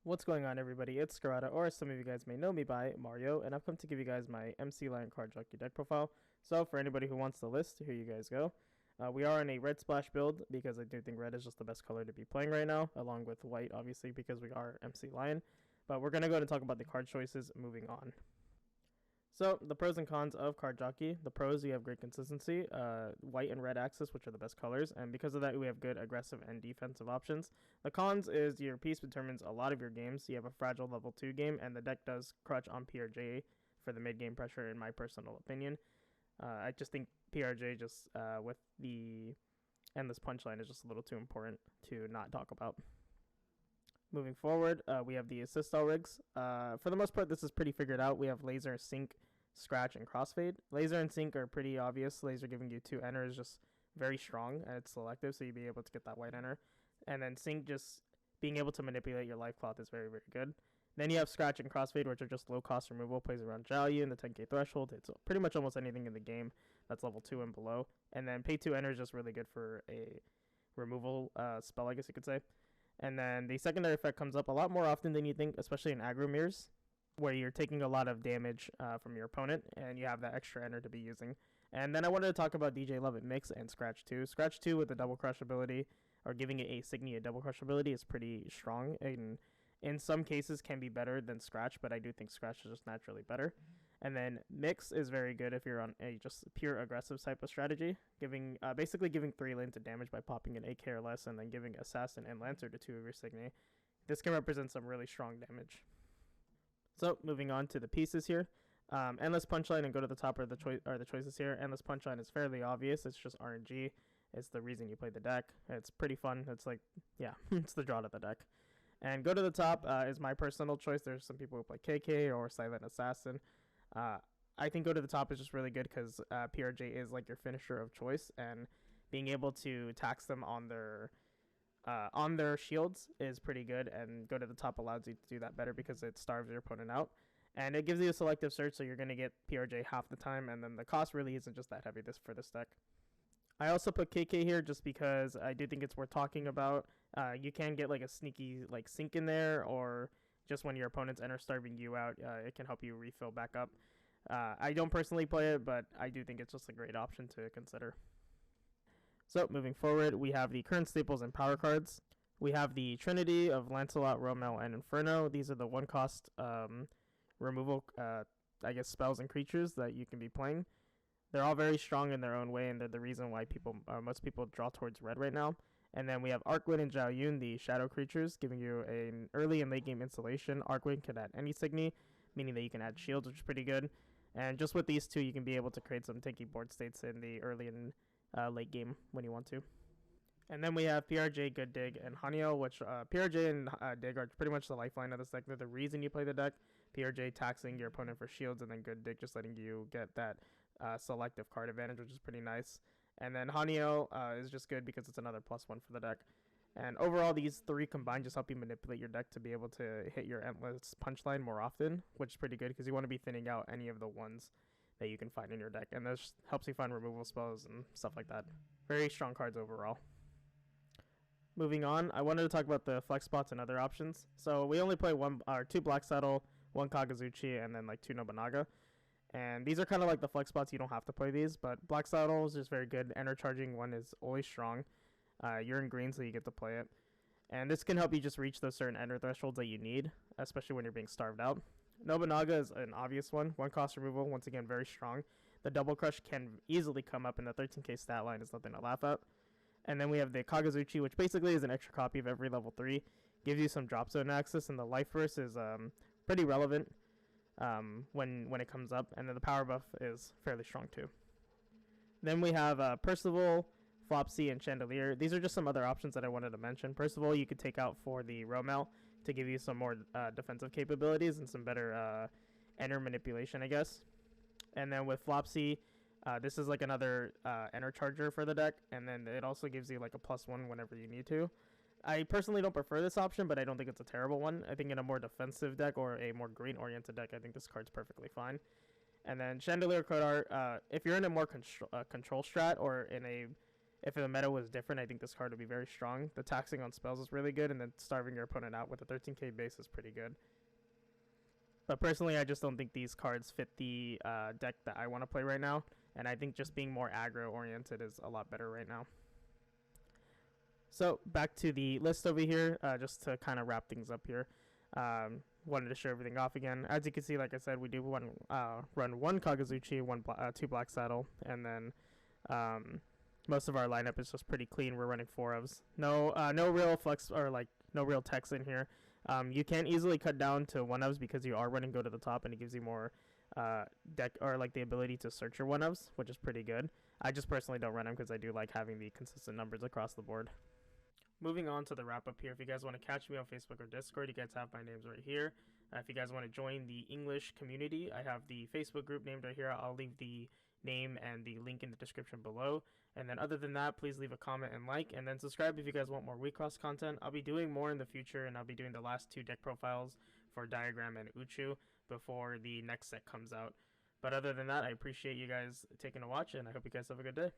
What's going on, everybody? It's Scarata, or as some of you guys may know me by, Mario, and I've come to give you guys my MC Lion Card Jockey deck profile. So for anybody who wants the list, here you guys go. We are in a red splash build because I do think red is just the best color to be playing right now, along with white, obviously, because we are MC Lion. But we're going to go ahead and talk about the card choices moving on. So, the pros and cons of Card Jockey. The pros, you have great consistency, white and red axis, which are the best colors, and because of that, we have good aggressive and defensive options. The cons is your piece determines a lot of your games. You have a fragile level 2 game, and the deck does crutch on PRJ for the mid game pressure, in my personal opinion. I just think PRJ, just with the endless punchline, is just a little too important to not talk about. Moving forward, we have the assist Lrigs. For the most part, this is pretty figured out. We have laser, sync, scratch, and crossfade. Laser and sync are pretty obvious. Laser giving you 2 enter is just very strong, and it's selective, so you'll be able to get that white enter. And then sync, just being able to manipulate your life cloth is very, very good. Then you have scratch and crossfade, which are just low cost removal, plays around value in the 10k threshold. It's pretty much almost anything in the game that's level 2 and below. And then pay 2 enter is just really good for a removal spell, I guess you could say. And then the secondary effect comes up a lot more often than you think, especially in aggro mirrors, where you're taking a lot of damage from your opponent, and you have that extra enter to be using. And then I wanted to talk about DJ Love It Mix and Scratch 2. Scratch 2 with the double crush ability, or giving it a Signia double crush ability, is pretty strong, and in some cases can be better than Scratch, but I do think Scratch is just naturally better. And then Mix is very good if you're on a just pure aggressive type of strategy, basically giving 3 lanes of damage by popping an AK or less, and then giving Assassin and Lancer to 2 of your Signy. This can represent some really strong damage. So moving on to the pieces here. Endless Punchline and Go to the Top are the choices here. Endless Punchline is fairly obvious. It's just RNG. It's the reason you play the deck. It's pretty fun. It's like, yeah, it's the draw to the deck. And Go to the Top is my personal choice. There's some people who play KK or Silent Assassin. I think Go to the Top is just really good because PRJ is like your finisher of choice, and being able to tax them on their shields is pretty good, and Go to the Top allows you to do that better because it starves your opponent out. And it gives you a selective search, so you're going to get PRJ half the time, and then the cost really isn't just that heavy for this deck. I also put KK here just because I do think it's worth talking about. You can get like a sneaky like sync in there, or just when your opponent's enter starving you out, it can help you refill back up. I don't personally play it, but I do think it's just a great option to consider. So moving forward, we have the current staples and power cards. We have the Trinity of Lancelot, Romel, and Inferno. These are the 1 cost removal, I guess, spells and creatures that you can be playing. They're all very strong in their own way, and they're the reason why most people draw towards red right now. And then we have Arcwind and Zhao Yun, the shadow creatures, giving you an early and late game installation. Arcwind can add any Signy, meaning that you can add shields, which is pretty good. And just with these 2, you can be able to create some tanky board states in the early and late game when you want to. And then we have PRJ, Good Dig, and Hanyo, which PRJ and Dig are pretty much the lifeline of this deck. They're the reason you play the deck. PRJ taxing your opponent for shields, and then Good Dig just letting you get that selective card advantage, which is pretty nice. And then Hanyo is just good because it's another +1 for the deck. And overall, these 3 combined just help you manipulate your deck to be able to hit your endless punchline more often, which is pretty good because you want to be thinning out any of the ones that you can find in your deck. And this helps you find removal spells and stuff like that. Very strong cards overall. Moving on, I wanted to talk about the flex spots and other options. So we only play 2 Black Saddle, 1 Kagazuchi, and then like 2 Nobunaga. And these are kind of like the flex spots. You don't have to play these, but Black Saddle is just very good. Enter charging 1 is always strong. You're in green, so you get to play it. And this can help you just reach those certain enter thresholds that you need, especially when you're being starved out. Nobunaga is an obvious one. 1 cost removal, once again, very strong. The double crush can easily come up, and the 13k stat line is nothing to laugh at. And then we have the Kagazuchi, which basically is an extra copy of every level 3. Gives you some drop zone access, and the life burst is pretty relevant when it comes up. And then the power buff is fairly strong too. Then we have Percival, Flopsy, and Chandelier. These are just some other options that I wanted to mention. Percival you could take out for the Romel to give you some more defensive capabilities and some better enter manipulation, I guess. And then with Flopsy, this is like another enter charger for the deck, and then it also gives you like a +1 whenever you need to. I personally don't prefer this option, but I don't think it's a terrible one. I think in a more defensive deck or a more green-oriented deck, I think this card's perfectly fine. And then Chandelier card art, if you're in a more control strat or in a if the meta was different, I think this card would be very strong. The taxing on spells is really good, and then starving your opponent out with a 13k base is pretty good. But personally, I just don't think these cards fit the deck that I want to play right now, and I think just being more aggro-oriented is a lot better right now. So, back to the list over here, just to kind of wrap things up here. Wanted to show everything off again. As you can see, like I said, we do run one Kagazuchi, two Black Saddle, and then most of our lineup is just pretty clean. We're running 4-ofs. No real flex or like no real text in here. You can easily cut down to 1-ofs because you are running Go to the Top, and it gives you more deck or like the ability to search your 1-ofs, which is pretty good. I just personally don't run them because I do like having the consistent numbers across the board. Moving on to the wrap up here. If you guys want to catch me on Facebook or Discord, you guys have my names right here. If you guys want to join the English community, I have the Facebook group named right here. I'll leave the name and the link in the description below. And then other than that, please leave a comment and like, and then subscribe if you guys want more Wixoss content. I'll be doing more in the future, and I'll be doing the last 2 deck profiles for Diagram and Uchu before the next set comes out. But other than that, I appreciate you guys taking a watch, and I hope you guys have a good day.